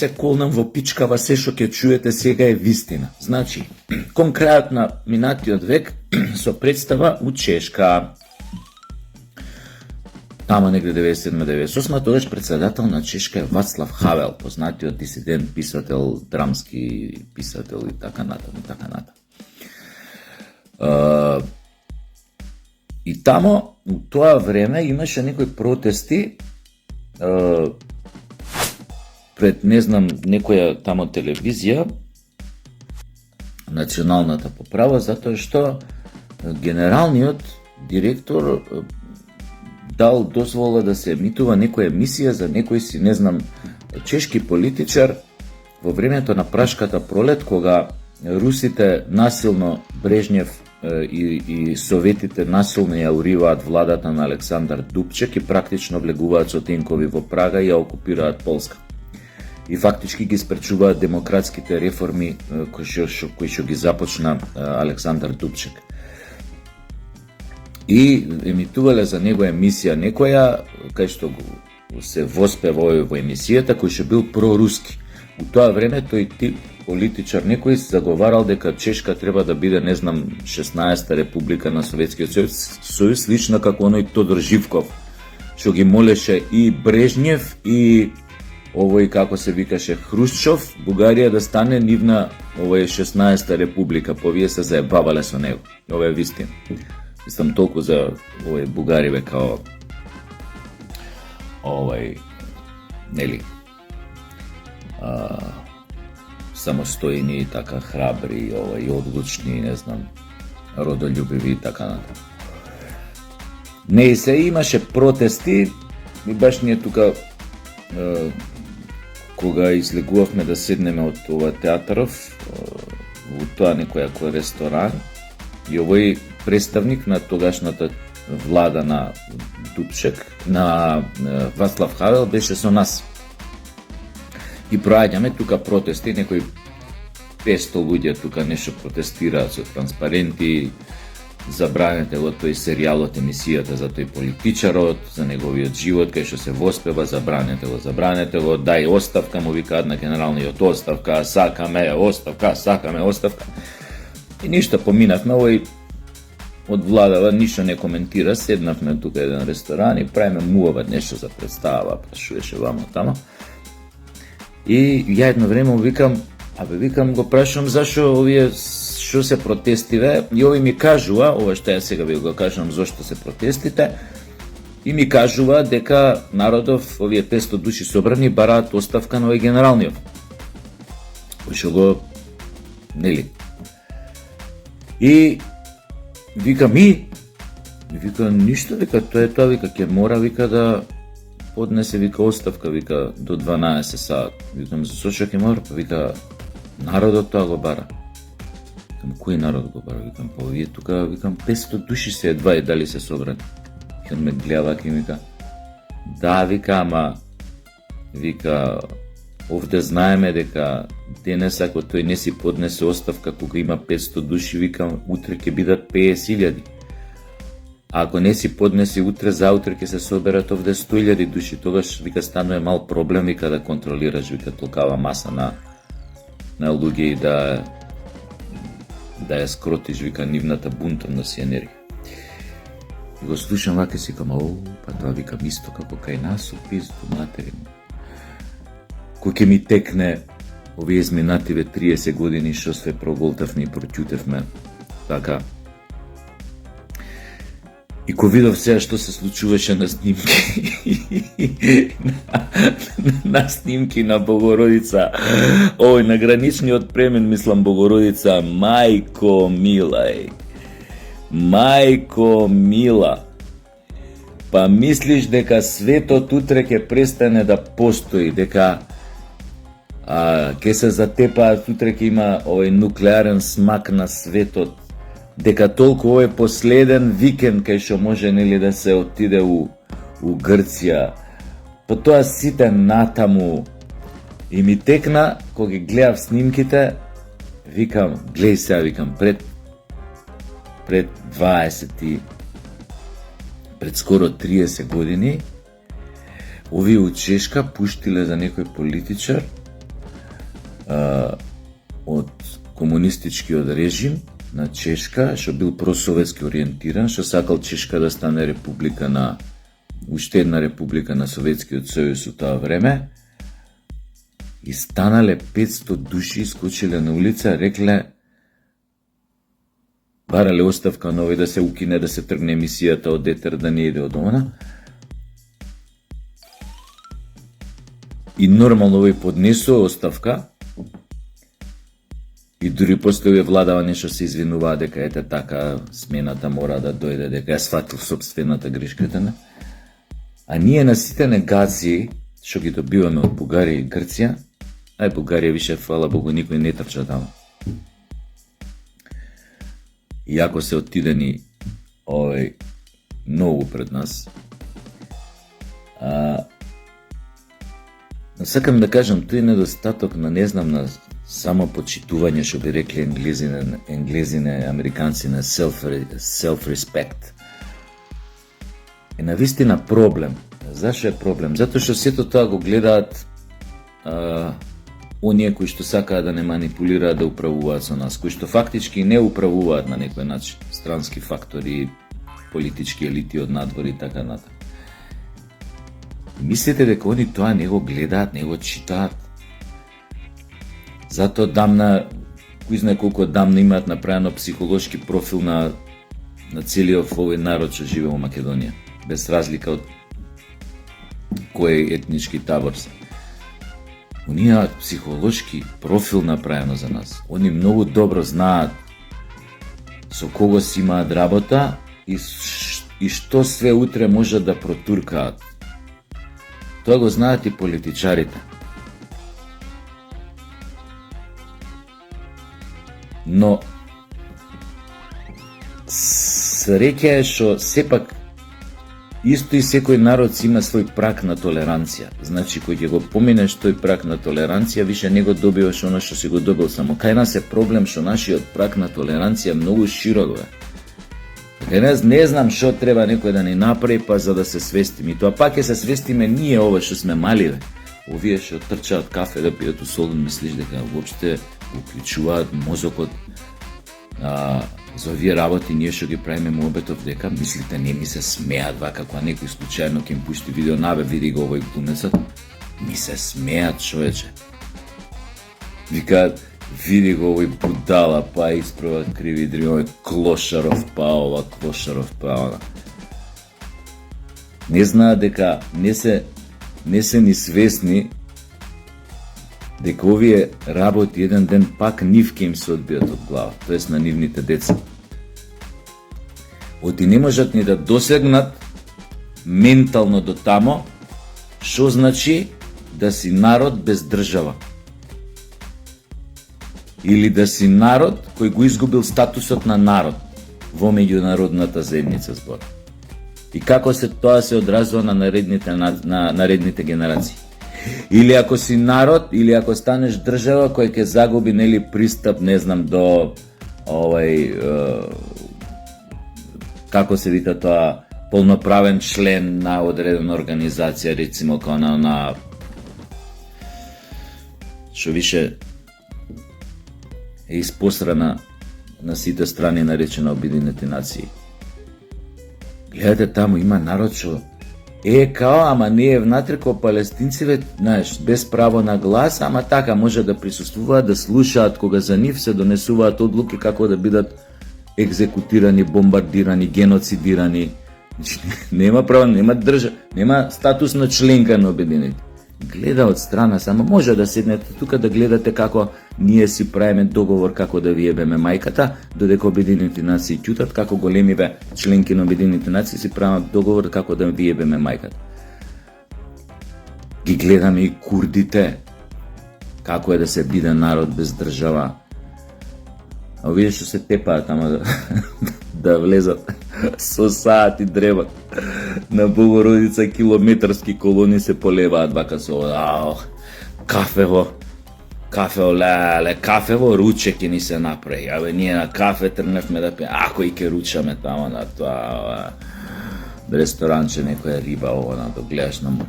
се колнам во пичкава, се што ќе чуете сега е вистина. Значи, кон крајот на минатиот век со представа у Чешка. Тама негде 97-98, тогаш председател на Чешка е Вацлав Хавел, познатиот дисидент, писател, драмски писател и така натаму. И тамо, у тоа време, имаше некои протести пред, не знам, некоја тамо телевизија, националната поправа, затоа што генералниот директор дал дозвола да се емитува некоја емисија за некој си, не знам, чешки политичар во времето на Прашката пролет, кога русите насилно, Брежнев и советите насилно ја уриваат владата на Александар Дупчек и практично влегуваат со тенкови во Прага и ја окупираат Полска. И фактички ги спречуваат демократските реформи кои што ги започна Александар Дупчек. И емитувале за него емисија некоја, кај што се воспева во емисијата, кој што бил проруски. У тоа време тој тип политичар некој заговарал дека Чешка треба да биде, не знам, 16-та република на Советскиот сојуз, слично како оној Тодор Живков, што ги молеше и Брежнев и овој, како се викаше, Хрушчов, Бугарија да стане нивна овој 16-та република, повие се заебавале со него. Ова е вистина. Мислам толку за овој бугариве као овој, нели, самостојни и така храбри, и одлучни, не знам, родолюбиви и така натаму. Не и се имаше протести, и баш ние тука кога излегувавме да седнеме од ова театаров, во тоа некоја ресторан, и овој представник на тогашната влада на Дупчек, на Вацлав Хавел, беше со нас. И проаѓаме тука протести, некои 500 луѓе тука нешто протестираат со транспаренти, забранете го тој серијалот, емисијата за тој политичарот, за неговиот живот, кај што се воспева, забранете го, дај оставка, му викаат на генералниот, оставка, сакаме оставка. И ништо, поминавме, овој од владава ништо не коментира, седнавме тука еден ресторан и правиме муават нешто за представа, прашуваше вамо тамо. И ја едно време викам, го прашувам зашо овие што се протестиве, и овој ми кажува, ова што ја сега ви го кажувам зошто се протестите, и ми кажува дека народов, овие 500 души собрани, бараат оставка на овој генералниот. Кој што го, нели? И викам, вика, ништо, вика, тоа, вика, ќе мора, вика, да поднесе, вика, оставка, вика, до 12 саат. Викам, зашо ќе мора? Вика, народот тоа го бара. Викам, кој народ го бара? Викам, па овие тука, викам, 500 души се едва и дали се собрани. Викам, ме гледа и вика, да, вика, ама, вика, овде знаеме дека денес ако тој не си поднесе оставка кога има 500 души, викам, утре ќе бидат 50.000. А ако не си поднеси утре, заутре ќе се соберат овде 100.000 души. Тогаш, вика, станува мал проблем, вика, да контролираш, вика, толкава маса на луѓе и да ја скротиш, вика, нивната бунтовна си енергија. И го слушам вака си кама, па тоа, викам, исто како кај нас, пизду материн. Кој ќе ми текне овие изминативе 30 години што све проголтавме и проќутевме, така. И кој видов сега што се случуваше на снимки, на снимки на Богородица, овој на граничниот премен, мислам, Богородица, мајко мила, па мислиш дека светот утре ќе престане да постои, дека ќе се затепаат, утре ќе има овој нуклеарен смак на светот, дека толку овој последен викенд кај што може, нели, да се отиде у Грција, потоа сите натаму. И ми текна, кога ги гледав снимките, викам, гледај сега, викам, пред 20, пред скоро 30 години, овие у Чешка пуштиле за некој политичар од комунистичкиот режим на Чешка, што бил просоветски ориентиран, што сакал Чешка да стане република на уште една република на Советскиот сојуз у тоа време. И станале 500 души, скочиле на улица, рекле барале оставка на овој да се укине, да се тргне емисијата од етер, да не иде од она. И нормално овој поднесува оставка. И дури после овие владава нешто се извинуваа дека ете така смената мора да дојде, дека ја сватил собствената грешката. А ние на сите негации што ги добиваме од Бугарија и Грција, Бугарија више, фала Богу, никој не трча таму. Иако се отидени многу пред нас. Сакам да кажам, тој недостаток на, не знам, на самопочитување, што би рекли енглезине, американци, на self-respect. Е навистина проблем. Зашо е проблем? Затоа што сето тоа го гледаат оние кои што сакаат да не манипулираат, да управуваат со нас, кои што фактички не управуваат на некој начин, странски фактори, политички елити од надвор и така натаму. Мислите дека они тоа не го гледаат, не го читаат? Затоа дамна, кој знае колку дамна имаат направено психолошки профил на целиот овој народ што живее во Македонија, без разлика од кој етнички табор се. Они имаат психолошки профил направено за нас. Они многу добро знаат со кого си имаат работа и што све утре можат да протуркаат. Тоа го знаат и политичарите. Но среќа е што сепак исто и секој народ си има свој праг на толеранција. Значи, кој ќе го поминеш тој праг на толеранција, више не го добиваш оно што си го добил. Само кај нас е проблем што нашиот праг на толеранција многу широк е. Кај нас не знам што треба некој да ни направи па за да се свестиме. И тоа пак ќе се свестиме ние ова што сме мали, бе. Овие што трчаат кафе да пијат у Солун, мислиш дека воопште уклучуваат мозокот за овие работи, ние што ги правиме муабетов, дека мислите не ми се смеат вака, кога некој случајно ќе им пушти видео, набе види го овој глумецот, ми се смеат, човече. Викаат, види го овој будала, па испрва криви дри, овој Клошаров, па ова, Клошаров, па ова. Не знаат дека не се ни свесни дека овие работи еден ден пак нив ќе им се одбијат од глава, тоест на нивните деца. Оти не можат ни да досегнат ментално до тамо, што значи да си народ без држава. Или да си народ кој го изгубил статусот на народ во меѓународната заедница збор. И како тоа се одразува на наредните генерации. Или ако си народ, или ако станеш држава која ќе загуби пристап, не знам, до како се вика тоа, полноправен член на одредена организација, рецимо како на што више е испосрана на сите страни наречена Обединените нации. Гледате, таму има народ што ама не е внатре ко палестинците, знаеш, без право на глас, ама така може да присуствуваат, да слушаат кога за нив се донесуваат одлуки како да бидат екзекутирани, бомбардирани, геноцидирани. Нема право, нема статус на членка на Обединените. Гледа од страна, само може да седнете тука да гледате како ние си правиме договор како да ви ебеме мајката, додека Обединените нации ќутат, како големиве членки на Обединените нации си прават договор како да ви ебеме мајката. Ги гледаме и курдите, како е да се биде народ без држава. А овие што се тепаат, ама да влезат со саат и дребат на Богородица, километарски колони се полеваат вака со кафево, леле, кафево руче ќе ни се направи. Абе, ние на кафе тргнавме да пиеме, ако и ќе ручаме тамо на тоа ресторанче, некоја риба, да гледаш на му.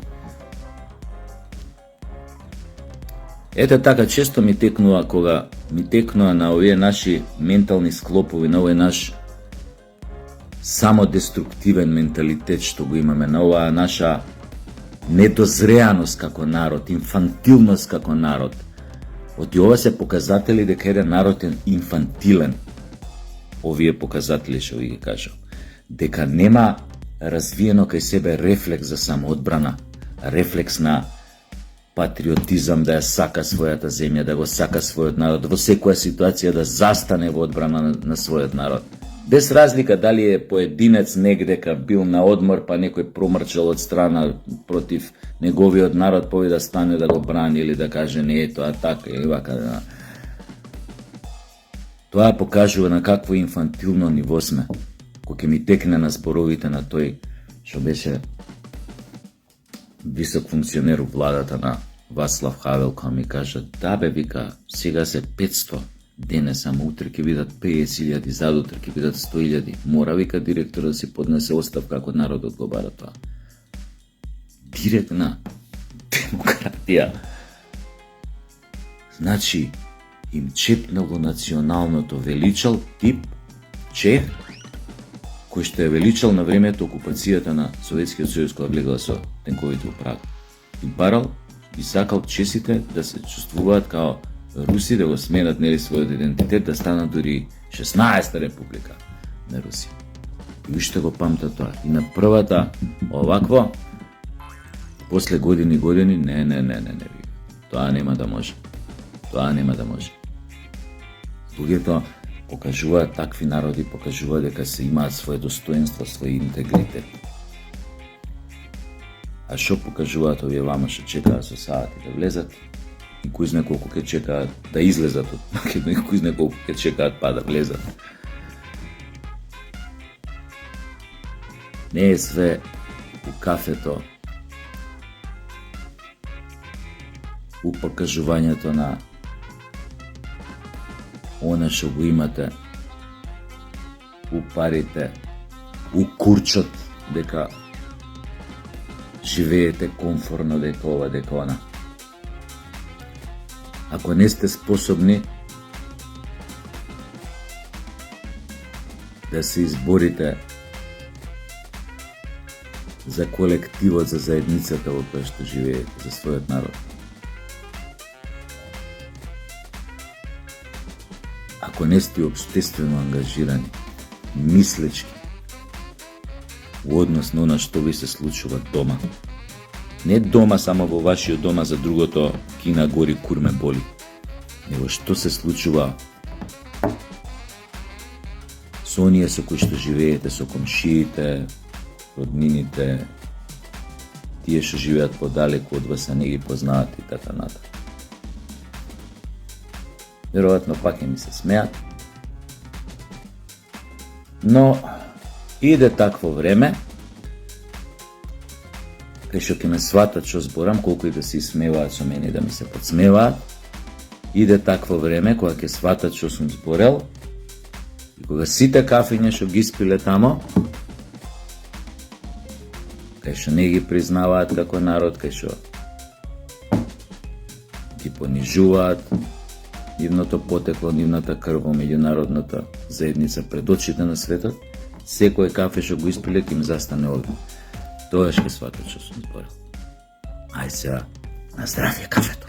Ете така, често ми текнува кога ми текнува на овие наши ментални склопови, на овој наш самодеструктивен менталитет што го имаме, на оваа наша недозреаност како народ, инфантилност како народ. Оти ова се показатели дека еден народ е инфантилен. Овие показатели што ви ги кажам. Дека нема развиено кај себе рефлекс за самоодбрана, рефлекс на патриотизам, да ја сака својата земја, да го сака својот народ, во секоја ситуација да застане во одбрана на својот народ. Без разлика дали е поединец негдека бил на одмор, па некој промрчал од страна против неговиот народ, пови да стане да го брани или да каже не е тоа така или вака. Тоа покажува на какво инфантилно ниво сме. Кога ќе ми текне на зборовите на тој што беше висок функционер у владата на Вацлав Хавел, кога ми кажа, да бе, вика, сега се 500 денес, ама утре ќе бидат 50.000, задутре ќе бидат 100.000. Мора, вика, директор да си поднесе оставка ако народот го бара тоа. Директна демократија. Значи, им чепнало националното, величал тип чех, кој што е величал на времето окупацијата на Советскиот сојуз кога влегла со тенковите у Праг. И барал и сакал чесите да се чувствуваат као Руси, да го сменат нели својот идентитет, да станат дури 16-та република на Русија. И уште го памта тоа. И на првата овакво, после години, не. Тоа нема да може. Тоа нема да може. Луѓето покажуваат, такви народи покажуваат дека се имаат свое достоинство, свој интегритет. А што покажуваат овие вама што чекаат со сати да влезат и кој знае колку ќе чекаат да излезат од Македонија, кој знае колку ќе чекаат па да влезат. Не е све у кафето, у покажувањето на она што го имате, у парите, у курчот, дека живеете комфортно, дека ова, дека она. Ако не сте способни да се изборите за колективот, за заедницата во која што живеете, за својот народ, ако не сте обштествено ангажирани, мислечки, во однос на она што ви се случува дома. Не дома само во вашиот дома за другото кина гори курме боли, него што се случува со оние со кои што живеете, со комшиите, роднините, тие што живеат подалеку од вас, а не ги познават и така натаму. Веројатно пак ќе ми се смеат, но иде такво време кај што ќе ме сватат што зборам, колку и да се исмеваат со мене и да ми се подсмеваат. Иде такво време кога ќе сватат што сум зборел и кога сите кафиња што ги спиле тамо, кај што не ги признаваат како народ, кај што ги понижуваат нивното потекло, нивната крв во меѓународната заедница пред очите на светот, секој кафе што го испиле ќе им застане овде. Тоа ќе сватат што сум зборел. Ај сега, на здравје кафето.